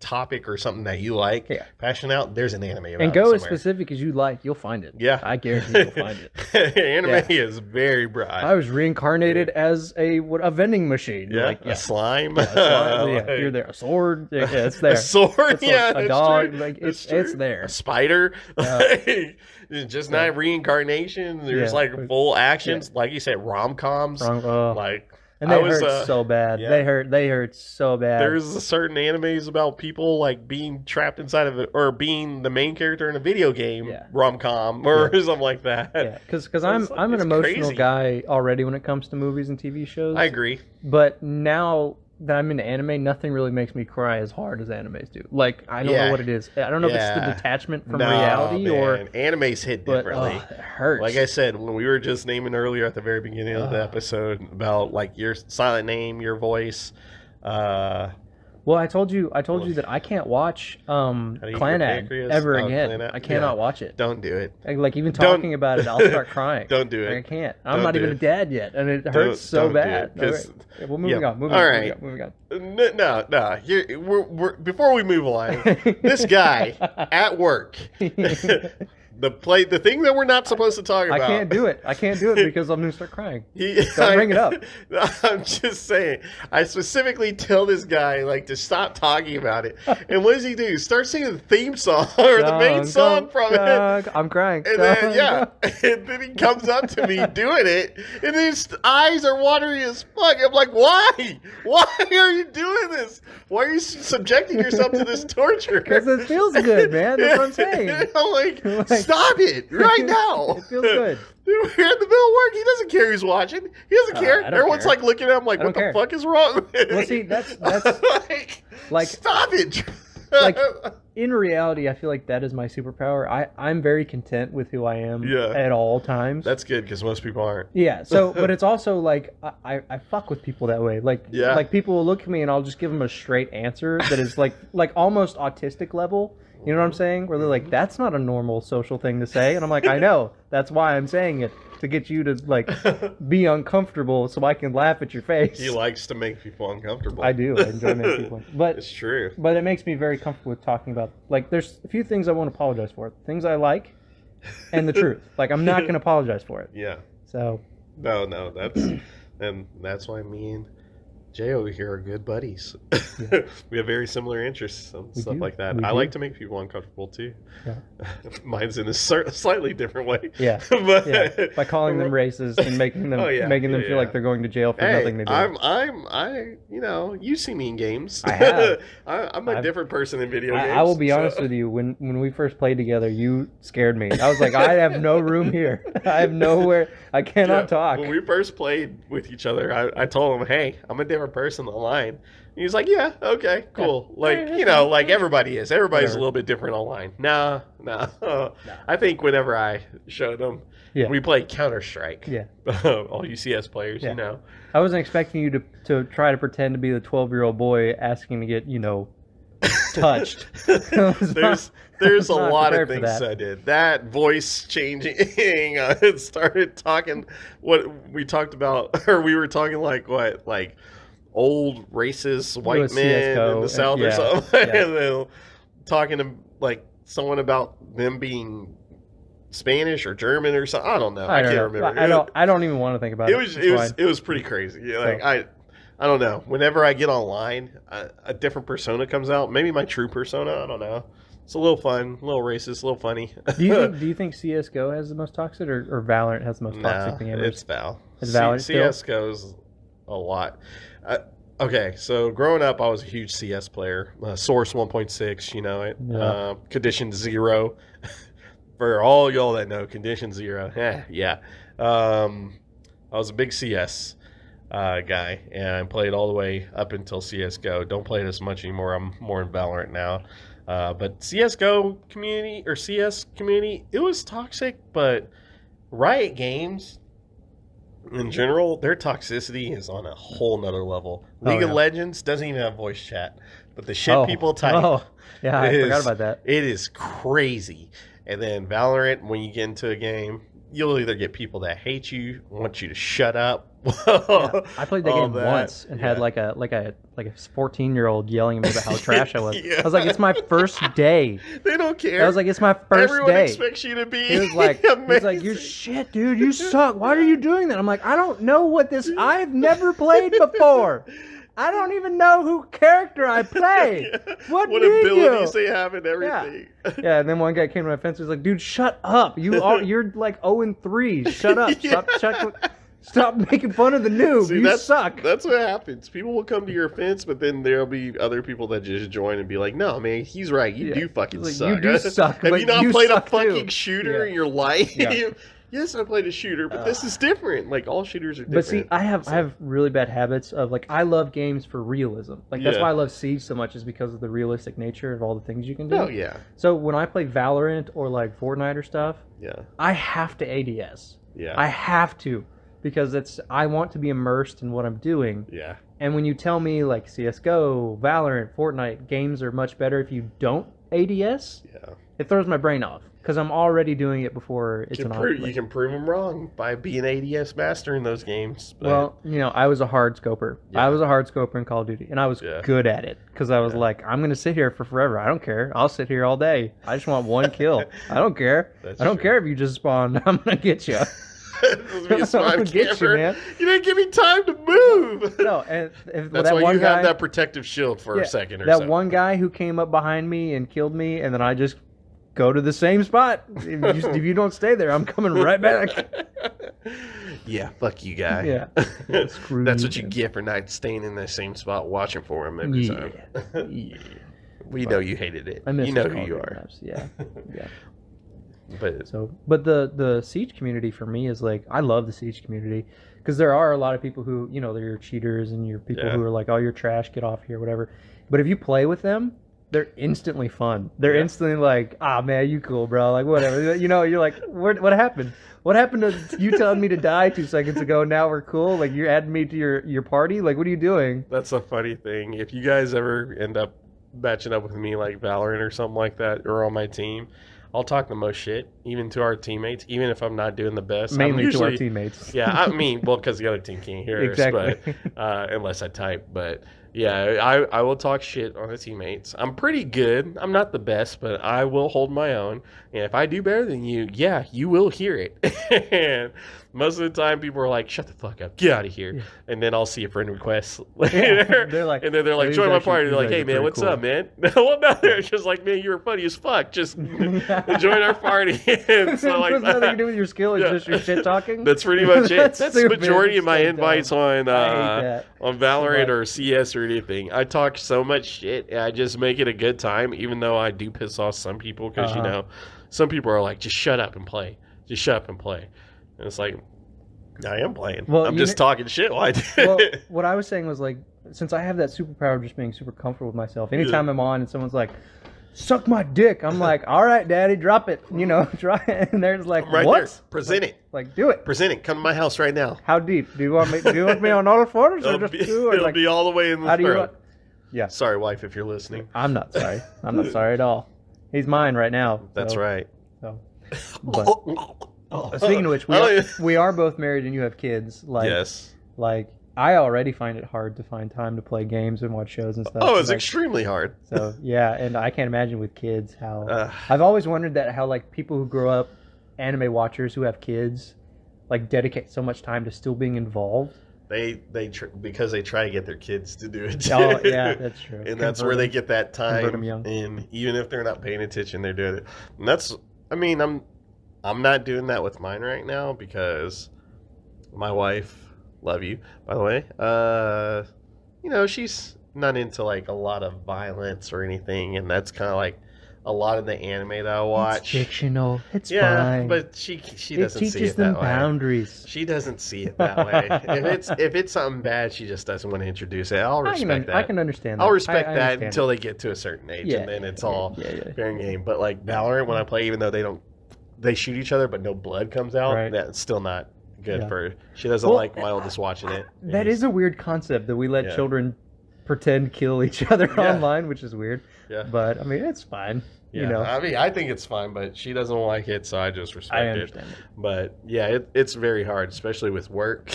topic or something that you like, Yeah. passionate out, there's an anime about And it go as somewhere. specific as you like. You'll find it. Yeah. I guarantee you'll find it. Anime is very broad. I was reincarnated as a vending machine. Yeah, Like, a slime. Yeah, slime, yeah, Like, you're there. A sword. Yeah, it's there. a sword. It's like Yeah, a that's dog. true. Like That's it's true. there. A spider. It's just not reincarnation. There's Yeah. like full actions, like you said, rom-coms. like And they I was, hurt so bad. yeah. They hurt so bad. there's a certain animes about people like being trapped inside of it or being the main character in a video game Yeah. rom-com or something like that. Yeah, because I'm It's an emotional crazy. guy already when it comes to movies and TV shows. I agree. But now that I'm into anime, nothing really makes me cry as hard as animes do. Like I don't Yeah. know what it is. I don't know if it's the Yeah. detachment from No, reality or man. Animes hit but differently. it hurts. Like I said, when we were just naming earlier at the very beginning of the episode about like your silent name, your voice. Well, I told you that I can't watch do you Clan get Ad pancreas? ever Oh, again. Clan Ad? I cannot Yeah. watch it. Don't do it. Like even Don't- talking about it, I'll start crying. Don't do it. Like, I can't. I'm Don't not do even it. a dad yet, and it hurts so don't do bad. it, 'cause- All right. Well, moving yeah. on. All right. Moving on. No. Here, we're before we move on, this guy at work, the thing that we're not supposed to talk about. I can't do it. I can't do it because I'm gonna start crying. Don't bring it up. I'm just saying. I specifically tell this guy like to stop talking about it. And what does he do? Start singing the theme song or the main song from it. I'm crying. And then and then he comes up to me doing it, and his eyes are watery as fuck. I'm like, why? Why are you doing this? Why are you subjecting yourself to this torture? Because it feels good, man. That's what I'm saying. I'm like, Like- stop it right now. It feels good. We're in the middle of work. He doesn't care who's watching. He doesn't care. I don't Everyone's care. like looking at him like, I what don't the care. fuck is wrong with him? Well, see, that's like- stop it. like in reality, I feel like that is my superpower. I'm very content with who I am Yeah. at all times. That's good because most people aren't. Yeah. So, but it's also like I fuck with people that way. Like Yeah. like people will look at me and I'll just give them a straight answer that is like almost autistic level. You know what I'm saying? Where they're like, "That's not a normal social thing to say," and I'm like, "I know. That's why I'm saying it to get you to like be uncomfortable, so I can laugh at your face." He likes to make people uncomfortable. I do. I enjoy making people, but It's true. but it makes me very comfortable with talking about like there's a few things I won't apologize for, things I like, and the truth. Like I'm not going to apologize for it. Yeah. So No, that's why me and Jay over here are good buddies. Yeah. We have very similar interests and We stuff do. like that. We I do. like to make people uncomfortable too. Yeah. Mine's in a slightly different way. yeah, But, yeah. By calling them racist and making them Oh, yeah. making them feel Yeah. like they're going to jail for Hey, nothing they do. you see me in games. I have. I'm a different person in video games. I will be so- honest with you. When we first played together, you scared me. I was like, I have no room here. I have nowhere. I cannot Yeah, talk. When we first played with each other, I told him, "Hey, I'm a different person online." And he was like, "Yeah, okay, cool." Like like everybody is. Everybody's a Whatever. little bit different online. No. I think whenever I showed him, Yeah. we played Counter Strike. Yeah. All you CS players, Yeah. you know. I wasn't expecting you to try to pretend to be the 12-year-old boy asking to get touched. There's a not lot of prepared for things that. I did. That voice changing, I started talking what we talked about, or we were talking like old racist white was men CS:GO, in the South or yeah, something, yeah. and then talking to like someone about them being Spanish or German or something. I don't know. I don't can't know. remember. I don't even want to think about it. It was pretty crazy. Yeah, like I don't know. Whenever I get online, a different persona comes out. Maybe my true persona. I don't know. It's a little fun, a little racist, a little funny. Do you think CS:GO has the most toxic, or Valorant has the most toxic gamers? It's Val. It's Valorant still? CS:GO's a lot. Okay, so growing up, I was a huge CS player. Source 1.6, you know it. Yeah. Condition 0. For all y'all that know, Condition 0. Yeah. I was a big CS. guy, and I played all the way up until CS:GO. Don't play it as much anymore. I'm more in Valorant now. But CS:GO community or CS community, it was toxic. But Riot Games in general, their toxicity is on a whole nother level. Oh League of yeah. Legends doesn't even have voice chat, but the shit Oh. people type, Oh. Yeah, I forgot about that. it is crazy. And then Valorant, when you get into a game, you'll either get people that hate you, want you to shut up. Yeah. I played that all game once and had Yeah. like a 14-year-old yelling at me about how trash I was. Yeah. I was like, it's my first day. They don't care. I was like, it's my first Everyone day. expects you to be He was like, amazing. you're shit, dude. You suck. Why are you doing that? I'm like, I don't know what this. I've never played before. I don't even know who character I play. Yeah. What What do you? abilities they have and everything. Yeah, and then one guy came to my fence. He was like, "Dude, shut up! You're like 0-3. Shut up! Yeah. Stop making fun of the noob. See, You suck." That's what happens. People will come to your fence, but then there'll be other people that just join and be like, "No, man, he's right. You Yeah. do fucking Like, suck. you do suck, Have but you not you played a suck fucking too." shooter Yeah. in your life? Yeah. Yes, I played a shooter, but this is different. Like all shooters are different. But see, I have really bad habits of like I love games for realism. Like that's Yeah. why I love Siege so much is because of the realistic nature of all the things you can do. Oh yeah, So when I play Valorant or like Fortnite or stuff, yeah, I have to ADS. yeah, I have to because I want to be immersed in what I'm doing. yeah. And when you tell me like CS:GO, Valorant, Fortnite games are much better if you don't ADS, Yeah. it throws my brain off because I'm already doing it before it's an You can prove them wrong by being ADS master in those games. But Well, I was a hard scoper. Yeah. I was a hard scoper in Call of Duty, and I was Yeah. good at it because I was Yeah. like, I'm going to sit here for forever. I don't care. I'll sit here all day. I just want one kill. I don't care. That's I don't true. care if you just spawn. I'm going to get you. This would be a smart I'm gonna get you, camper. man. You didn't give me time to move. No, and if That's that why one you guy, have that protective shield for yeah, a second or that so. one guy who came up behind me and killed me, and then I just go to the same spot. If you don't stay there, I'm coming right back. Yeah, fuck you, guy. Yeah. Screw That's you, what you man. get for not staying in the same spot watching for him every Yeah. time. Yeah. We know you hated it. I miss You know those who Call of you Duty are. maps. Yeah. Yeah. But So, but the Siege community for me is like I love the Siege community because there are a lot of people who they're cheaters and you're people Yeah. who are like, oh, you're trash, get off here, whatever. But if you play with them, they're instantly fun. They're Yeah. instantly like, ah, man, you cool, bro, like whatever. You're like, what happened? What happened to you telling me to die 2 seconds ago? Now we're cool. Like you're adding me to your party. Like what are you doing? that's a funny thing. If you guys ever end up matching up with me like Valorant or something like that, or on my team, I'll talk the most shit, even to our teammates, even if I'm not doing the best. I'm Mainly to our usually- teammates. Yeah, I mean, well, because the other team can't hear Exactly. us, but unless I type. But yeah, I will talk shit on the teammates. I'm pretty good. I'm not the best, but I will hold my own. And if I do better than you, yeah, you will hear it. And most of the time, people are like, "Shut the fuck up, get out of here." Yeah. And then I'll see a friend request Yeah, later. they're like, and then they're like, "These "Join my actually- party." these They're like, guys "Hey are man, pretty what's cool." up, man?" Well, no, they're just like, "Man, you were funny as fuck. Just join our party." And so like it has nothing to do with your skill. It's Yeah. just your shit talking. That's pretty much it. That's That's the stupid. majority of my So invites dumb. on I hate that. on Valorant But- or CS or anything. I talk so much shit, and I just make it a good time, even though I do piss off some people because Uh-huh. some people are like, "Just shut up and play. Just shut up and play." And it's like, I am playing. Well, I'm you just talking shit while I do Well, it. what I was saying was like, since I have that superpower of just being super comfortable with myself, anytime I'm on and someone's like, "Suck my dick," I'm like, "All right, daddy, drop it." Try it. And they're just like, I'm right "What?" there. Present it. Like, do it. Present it. Come to my house right now. How deep? Do you want me on all fours or It'll just be, 2? Or it'll like, be all the way in the how do you throat. want? Yeah. Sorry, wife, if you're listening. I'm not sorry. I'm not sorry at all. He's mine right now. That's so- right. So. But speaking of which, we are both married and you have kids. Like, yes. Like I already find it hard to find time to play games and watch shows and stuff. Oh, it's Like, extremely hard. So yeah, and I can't imagine with kids how. Uh, I've always wondered that how like people who grow up anime watchers who have kids like dedicate so much time to still being involved. Because they try to get their kids to do it. Oh yeah, that's true. And that's where they get that Convert 'em time. young. And even if they're not paying attention, they're doing it. And I'm not doing that with mine right now because my wife, love you, by the way. She's not into like a lot of violence or anything, and that's kind of like a lot of the anime that I It's watch. fictional. It's Yeah, fine. but she It doesn't see teaches it them that way. boundaries. She doesn't see it that way. If it's something bad, she just doesn't want to introduce it. I'll respect that. I can understand that. I'll respect I that understand until it. they get to a certain age, Yeah, and then it's yeah, all yeah. fair and game. But like Valorant, when I play, even though they shoot each other, but no blood comes out. Right. That's still not good Yeah. for her. She doesn't like my oldest watching it. That is a weird concept that we let Yeah. children pretend kill each other Yeah. online, which is weird. Yeah. But I mean, it's fine. Yeah, You know, I mean, I think it's fine, but she doesn't like it, so I just respect I it. understand it. But yeah, it's very hard, especially with work.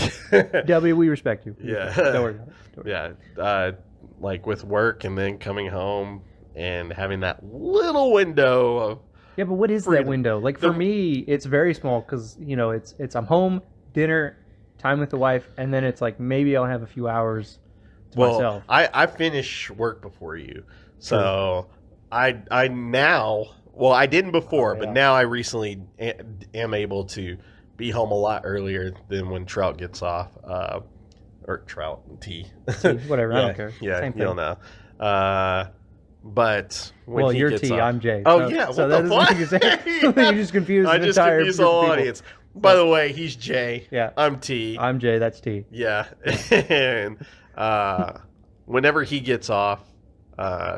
W, we respect you. Yeah. Don't worry about it. Don't worry. Yeah, like with work and then coming home and having that little window of Yeah, but what is that freedom. window? Like for me, it's very small because it's I'm home, dinner, time with the wife, and then it's like maybe I'll have a few hours to myself. I finish work before you, so I now I didn't before, but now I recently am able to be home a lot earlier than when Trout gets off, or Trout T, Whatever, I don't care. Yeah, Same you'll thing. know. But when he you're gets T, off, I'm J. Oh So- yeah, so what that the doesn't fuck? make sense. You just confused I the just entire confused the group whole of people. audience. By the way, he's J. Yeah. I'm T. I'm J. That's T. Yeah, and whenever he gets off,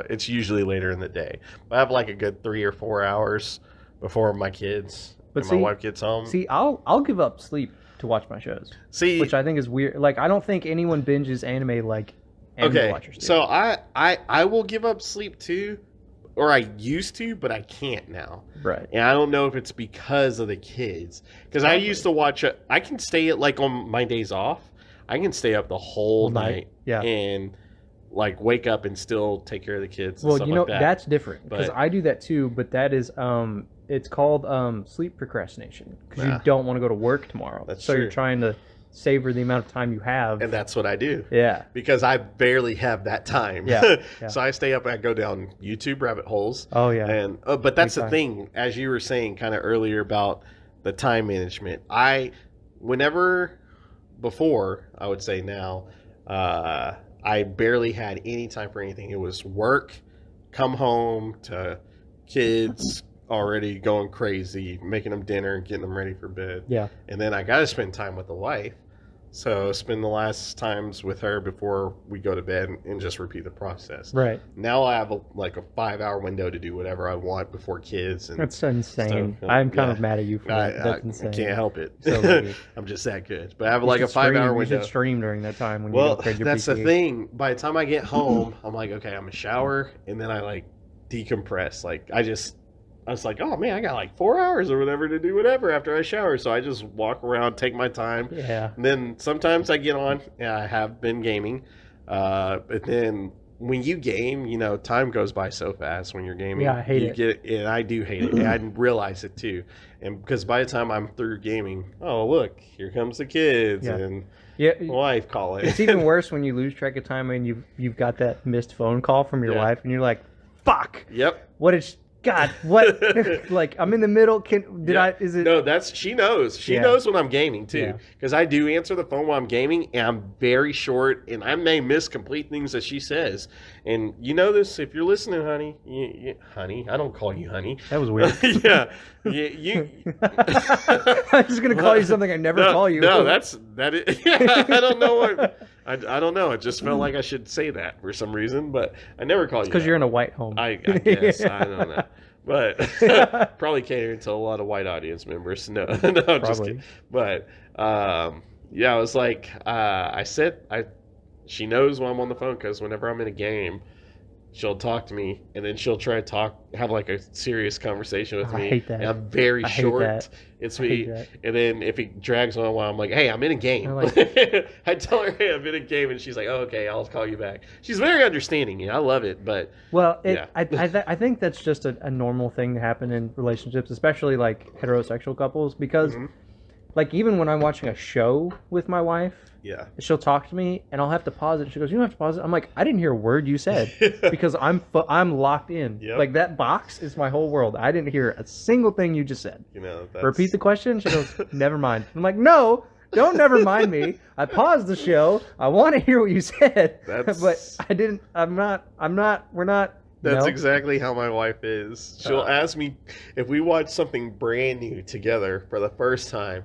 it's usually later in the day. I have like a good 3 or 4 hours before my kids and my wife gets home. See, I'll give up sleep to watch my shows, See, which I think is weird. Like I don't think anyone binges anime like anime okay, watchers do. so I will give up sleep too, or I used to, but I can't now. Right. And I don't know if it's because of the kids. Because I used to watch I can stay at like on my days off. I can stay up the whole night. Yeah. And like wake up and still take care of the kids. And Well, stuff you know like that. that's different because But- I do that too. But that is it's called sleep procrastination because Yeah. you don't want to go to work tomorrow. That's so true. you're trying to savor the amount of time you have. And that's what I do. Yeah. Because I barely have that time. Yeah, yeah. So I stay up and I go down YouTube rabbit holes. Oh yeah. And but that's Big the time. thing, as you were saying kind of earlier about the time management. Before, I would say now, I barely had any time for anything. It was work, come home to kids already going crazy, making them dinner, getting them ready for bed. Yeah. And then I got to spend time with the wife. So spend the last times with her before we go to bed and just repeat the process. Right. Now I have a 5-hour window to do whatever I want before kids. And That's insane. stuff. I'm kind Yeah. of mad at you for that. That's I insane. can't help it. So lucky. I'm just that good. But I have You like a should stream. 5-hour You window. should stream during that time when you Well, don't trade your that's the PC. thing. By the time I get home, I'm like, okay, I'm gonna shower, and then I like decompress. Like I was like, oh man, I got like 4 hours or whatever to do whatever after I shower. So I just walk around, take my time. Yeah. And then sometimes I get on, and I have been gaming. But then when you game, time goes by so fast when you're gaming. Yeah, I hate it. And I do hate it. And I realize it too. And because by the time I'm through gaming, oh look, here comes the kids Yeah. and Yeah. wife calling. It's even worse when you lose track of time and you've got that missed phone call from your Yeah. wife and you're like, "Fuck! Yep. What is God? What? Like I'm in the middle. Is it? No, she knows. She Yeah. knows when I'm gaming too, Yeah. because I do answer the phone while I'm gaming, and I'm very short, and I may miss complete things that she says. And you know this if you're listening, honey. Honey, I don't call you honey. That was weird. Yeah, you. I'm just gonna call you something I never call you. No, that is. I don't know what. I don't know. It just felt like I should say that for some reason, but I never call you. because that. you're in a white home. I guess I don't know, but probably catering to a lot of white audience members. No, no, I'm just kidding. But yeah, I was like, she knows when I'm on the phone because whenever I'm in a game, she'll talk to me and then she'll try to have like a serious conversation with I me. hate that. And I'm very I hate short. that. It's I hate me. that. And then if it drags on a while, I'm like, hey, I'm in a game. I like I tell her, hey, I'm in a game, and she's like, oh, okay, I'll call you back. She's very understanding. Yeah, I love it, but Well, Yeah. I think that's just a normal thing to happen in relationships, especially like heterosexual couples, because Mhm. like even when I'm watching a show with my wife, yeah. she'll talk to me and I'll have to pause it. And she goes, "You don't have to pause it." I'm like, "I didn't hear a word you said because I'm locked in. Yep. Like that box is my whole world. I didn't hear a single thing you just said. That's... Repeat the question." She goes, "Never mind." I'm like, "No, don't never mind me. I paused the show. I want to hear what you said, That's- but I didn't. I'm not. We're not You That's know? exactly how my wife is. She'll Uh, ask me if we watch something brand new together for the first time.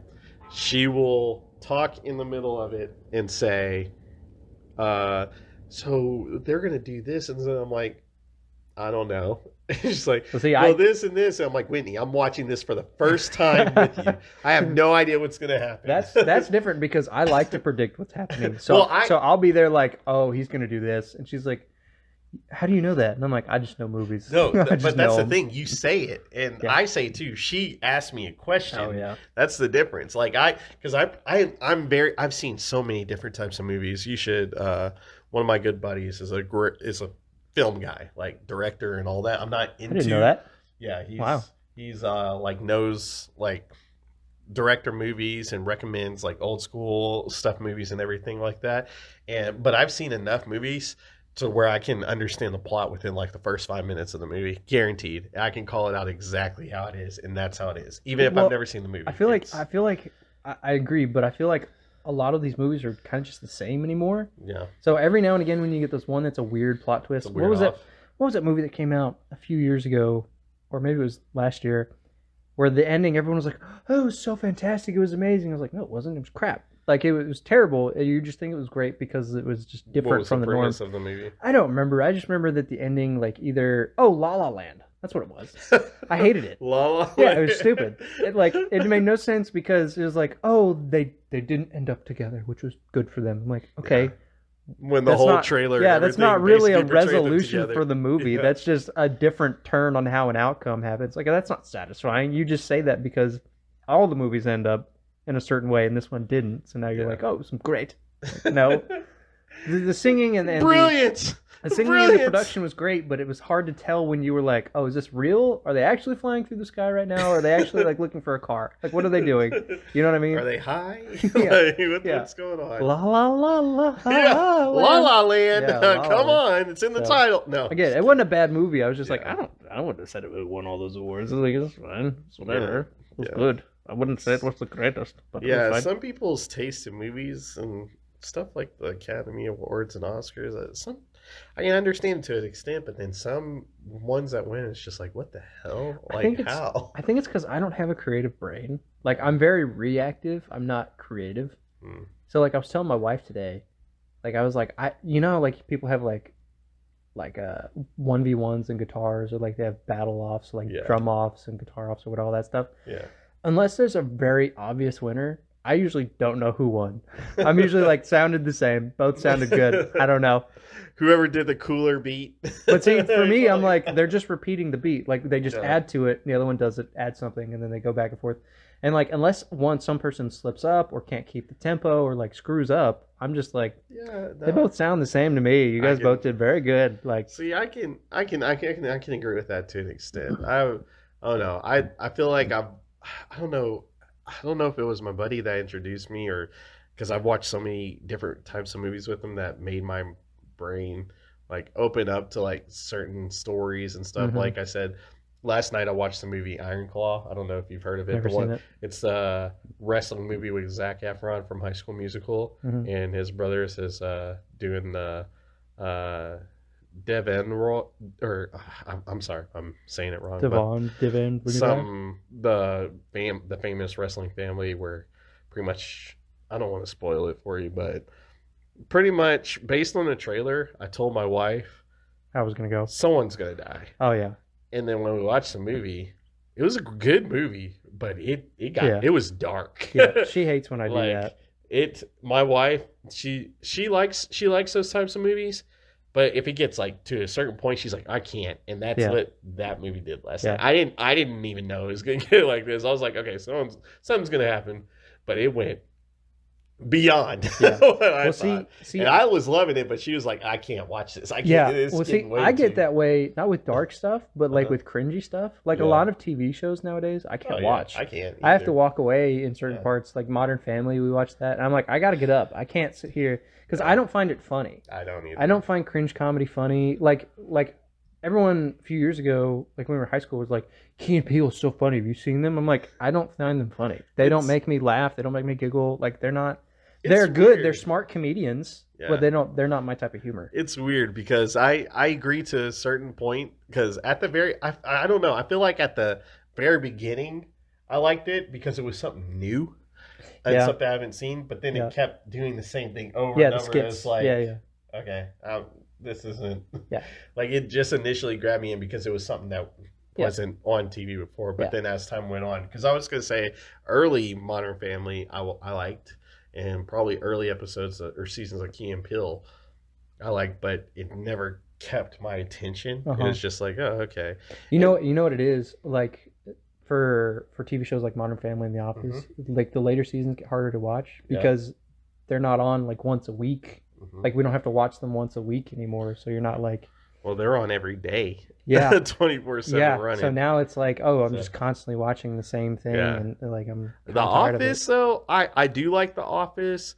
She will talk in the middle of it and say, uh, "So they're gonna do this," and then I'm like, "I don't know." She's like, well, see, "Well, I this and this." And I'm like, "Whitney, I'm watching this for the first time with you. I have no idea what's gonna happen." that's different because I like to predict what's happening. Well, So I'll be there like, oh, he's gonna do this, and she's like, how do you know that? And I'm like, I just know movies. No, I but just that's know the them. thing. You say it, and Yeah. I say it too. She asked me a question. Oh yeah. That's the difference. Like because I've seen so many different types of movies. You should. One of my good buddies is a film guy, like director and all that. I'm not I didn't know into. that. Yeah, Wow. he's like knows like director movies and recommends like old school stuff movies and everything like that. But I've seen enough movies to where I can understand the plot within like the first 5 minutes of the movie, guaranteed. I can call it out exactly how it is, and that's how it is, even if I've Well, never seen the movie. I feel like I agree, but I feel like a lot of these movies are kind of just the same anymore. Yeah, So every now and again, when you get this one that's a weird plot twist, it's a weird off. What was that movie that came out a few years ago, or maybe it was last year, where the ending everyone was like, "Oh, it was so fantastic, it was amazing." I was like, "No, it wasn't. It was crap. Like it was terrible. You just think it was great because it was just What different was from the the norm." premise of the movie? I don't remember. I just remember that the ending, like either La La Land. That's what it was. I hated it. La La Yeah, it Land. was stupid. It made no sense because it was like, oh, they didn't end up together, which was good for them. I'm like, okay, Yeah. When the that's whole not trailer, yeah, and that's not everything really a basically portrayed them resolution together. for the movie. Yeah. That's just a different turn on how an outcome happens. Like that's not satisfying. You just say that because all the movies end up in a certain way, and this one didn't. So now you're like, oh, it was great. Like, no, the singing and Brilliant. the singing and the production was great, but it was hard to tell when you were like, "Oh, is this real? Are they actually flying through the sky right now? Or are they actually like looking for a car? Like, what are they doing? You know what I mean?" Are they high? Yeah. Like, Yeah. what's going on? La la la la Yeah. La La Land. Yeah, La La Come Land. on, it's in the So, title. No, again, it wasn't a bad movie. I was just like, Yeah. I wouldn't have said it would have won all those awards. I was like, it's fine, it's whatever. It was Yeah. good. I wouldn't say it was the greatest, but it Yeah, was fine. some people's taste in movies and stuff like the Academy Awards and Oscars. I can understand to an extent, but then some ones that win, it's just like, what the hell? Like, how? I think it's because I don't have a creative brain. Like I'm very reactive. I'm not creative. Hmm. So like I was telling my wife today, like I was like like people have like 1v1s and guitars, or like they have battle offs, like Yeah. drum offs and guitar offs or what all that stuff. Yeah. Unless there's a very obvious winner, I usually don't know who won. I'm usually like sounded the same. Both sounded good. I don't know. Whoever did the cooler beat. But see, for me, I'm like they're just repeating the beat. Like they just Yeah. add to it. The other one does it, add something, and then they go back and forth. And like unless some person slips up or can't keep the tempo or like screws up, I'm just like Yeah, they no. both sound the same to me. You I guys can- both did very good. Like See, I can agree with that to an extent. I don't know. I feel like I don't know. I don't know if it was my buddy that introduced me, or because I've watched so many different types of movies with him that made my brain like open up to like certain stories and stuff. Mhm. Like I said, last night I watched the movie Iron Claw. I don't know if you've heard of it. never The seen one, it. it's a wrestling movie with Zac Efron from High School Musical, Mhm. and his brothers is doing the Devon or I'm sorry, I'm saying it wrong. Divan. But the famous wrestling family where pretty much, I don't want to spoil it for you, but pretty much based on the trailer, I told my wife I was gonna go. someone's gonna die, Oh yeah. and then when we watched the movie, it was a good movie, but Yeah. it was dark. Yeah. She hates when I do Like, that. My wife, she likes those types of movies, but if it gets like to a certain point, she's like, I can't, and that's Yeah. what that movie did last Yeah. night. I didn't even know it was gonna get like this. I was like, okay, something's gonna happen, but it went beyond Yeah. what I Well, thought. see, And I was loving it, but she was like, I can't watch this. I can't. yeah. It's Well, see, getting way I get too- that way not with dark stuff, but like Uh-huh. with cringy stuff. Like Yeah. a lot of TV shows nowadays, I Oh, can't yeah, watch. I can't. I have to either. walk away in certain Yeah. parts. Like Modern Family, we watched that, and I'm like, I got to get up. I can't sit here because I don't find it funny. I don't either. I don't find cringe comedy funny. Like everyone a few years ago, like when we were in high school, was like, Key and Peele is so funny. Have you seen them? I'm like, I don't find them funny. They don't It's- make me laugh. They don't make me giggle. Like they're not They're good. weird. They're smart comedians, Yeah. but they're not my type of humor. It's weird because I agree to a certain point because at the I don't know, I feel like at the very beginning I liked it because it was something new and Yeah. something I haven't seen, but then Yeah. it kept doing the same thing over Yeah, and the over. skits. It's like, yeah. okay, this isn't. Yeah. Like it just initially grabbed me in because it was something that wasn't on TV before, but then as time went on, because I was gonna say early Modern Family I liked, and probably early episodes or seasons of Key and Peele I liked, but it never kept my attention. It was just like, oh, okay. You know what it is like for TV shows like Modern Family and The Office. Like the later seasons get harder to watch because they're not on like once a week. Like we don't have to watch them once a week anymore, so you're not like. Well, they're on every day. Yeah. 24/7 running. So now it's like, oh, I'm just constantly watching the same thing, and like I'm. The Office, though, I do like The Office,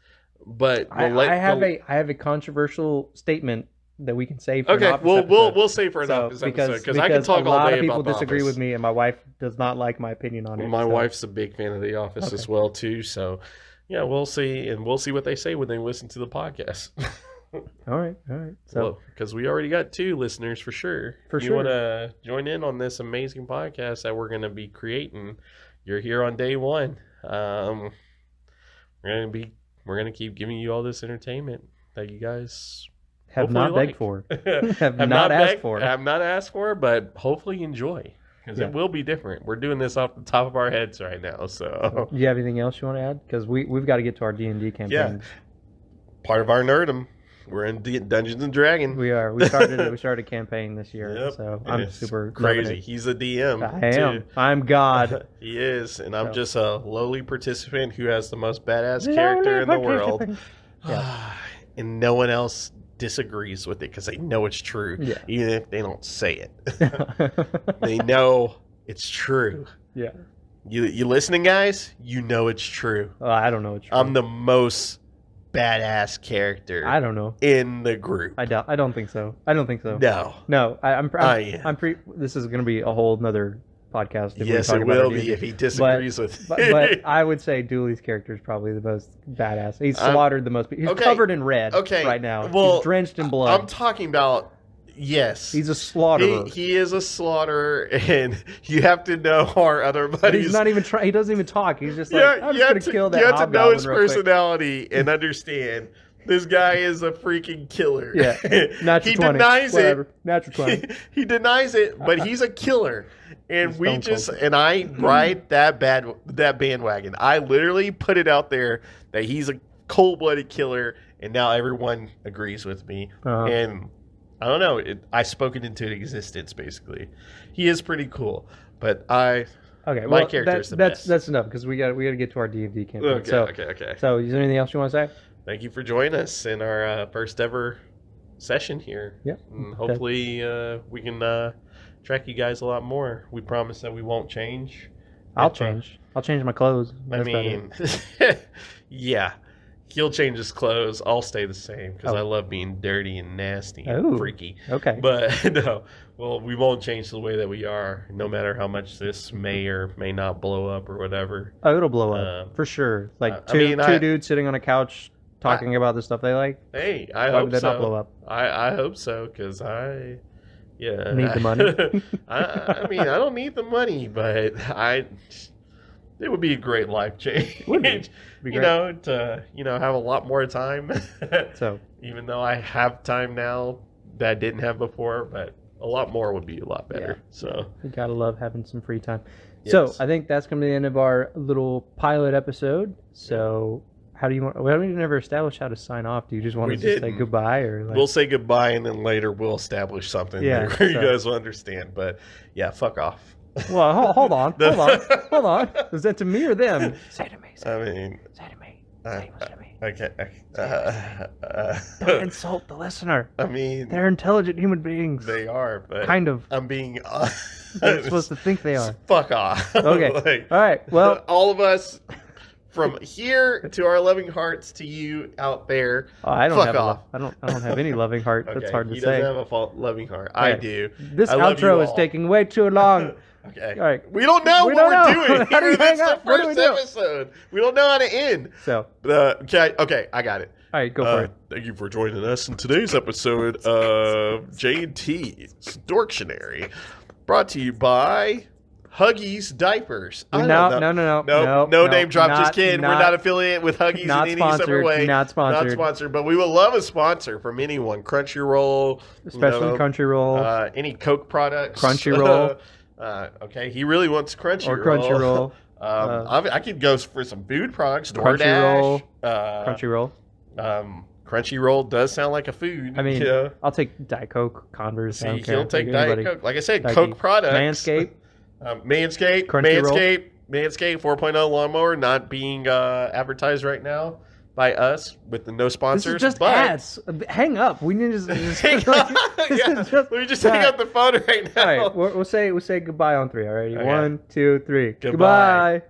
but I have a controversial statement that we can save. For okay, an Office we'll save for an Office episode because I can talk all day about The Office. A lot of people disagree with me, and my wife does not like my opinion on it. My wife's a big fan of The Office as well too. So yeah, we'll see, and we'll see what they say when they listen to the podcast. All right. So, because we already got 2 listeners for sure. You want to join in on this amazing podcast that we're going to be creating? You're here on day 1. We're going to keep giving you all this entertainment that you guys have not begged for, have not asked for, but hopefully enjoy. Because it will be different. We're doing this off the top of our heads right now. So, do you have anything else you want to add? Because we've got to get to our D&D campaign. Yeah, part of our nerdom. We're in Dungeons and Dragons. We are. We started a campaign this year, so I'm super crazy. He's a DM. I am. I'm God. He is, and I'm just a lowly participant who has the most badass character in the world. And no one else disagrees with it because they know it's true, even if they don't say it. They know it's true. Yeah. You listening, guys? You know it's true. I don't know it's true. I'm the most badass character. I don't know in the group. I don't think so. No. I'm this is going to be a whole nother podcast. Yes, it will be if he disagrees with. But I would say Dooley's character is probably the most badass. He's slaughtered the most people. He's covered in red right now. Well, he's drenched in blood. I'm talking about. Yes, he's a slaughterer. He is a slaughterer, and you have to know our other buddies. But he's not even trying. He doesn't even talk. He's just like, I'm just going to kill that. You have to know his personality and understand this guy is a freaking killer. Yeah, natural 20. Denies Whatever. it. Natural 20. He denies it, but he's a killer. And I ride that bandwagon. I literally put it out there that he's a cold-blooded killer, and now everyone agrees with me. And I don't know. I spoke it into existence, basically. He is pretty cool, but my character is the best. That's enough because we got to get to our D&D campaign. Okay. So, is there anything else you want to say? Thank you for joining us in our first ever session here. Yeah. And hopefully, we can track you guys a lot more. We promise that we won't change. I'll change my clothes. Yeah. He'll change his clothes. I'll stay the same because I love being dirty and nasty and freaky. Okay. But no, we won't change the way that we are, no matter how much this may or may not blow up or whatever. Oh, it'll blow up for sure. Like two dudes sitting on a couch talking about the stuff they like. Hey, I hope so. Why would that not blow up? I hope so because I need the money. I mean, I don't need the money, but it would be a great life change. Would be. To have a lot more time. So even though I have time now that I didn't have before, but a lot more would be a lot better. Yeah. So you gotta love having some free time. Yes. So I think that's gonna be the end of our little pilot episode. So how do you want? Well, we never established how to sign off. Do you just want to just say goodbye, or we'll say goodbye and then later we'll establish something where you guys will understand? But yeah, fuck off. Well, hold on. Is that to me or them? Say to me. Say to me. Say to me. Okay. Don't insult the listener. I mean, they're intelligent human beings. They are, but kind of. I'm being. They're supposed to think they are. Fuck off. Okay. All right. Well, all of us from here to our loving hearts to you out there. Oh, I don't fuck have off. I don't have any loving heart. Okay, That's hard to he say. doesn't have a loving heart. I do. This I love you outro is all. taking way too long. Okay. All right. We don't know We what don't we're know. doing. How do you That's hang the up? What do we first do? episode. We don't know how to end. So, Okay, I got it. all right, go for it. Thank you for joining us in today's episode of J&T's Dorktionary, brought to you by Huggies Diapers. No name drop. Just kidding. We're not affiliated with Huggies not in any separate way. Not sponsored. Not sponsored. But we would love a sponsor from anyone. Crunchyroll, Especially Crunchyroll. Any Coke products. Crunchyroll. Okay, he really wants Crunchyroll. Or Crunchyroll. I could go for some food products. Crunchyroll. DoorDash. Crunchyroll. Crunchyroll does sound like a food. I mean, yeah. I'll take Diet Coke, Converse. I don't care. He'll take Like Diet anybody. Coke. Like I said, Nike. Coke products. Manscaped. Manscaped. Crunchyroll. Manscaped 4.0 lawnmower not being advertised right now by us with the no This sponsors. is just but ads. Hang up. We need to just hang up. Yeah, let me just hang up the phone right now. All right, we'll say goodbye on three. All right, Okay. 1, 2, 3. Goodbye. Goodbye.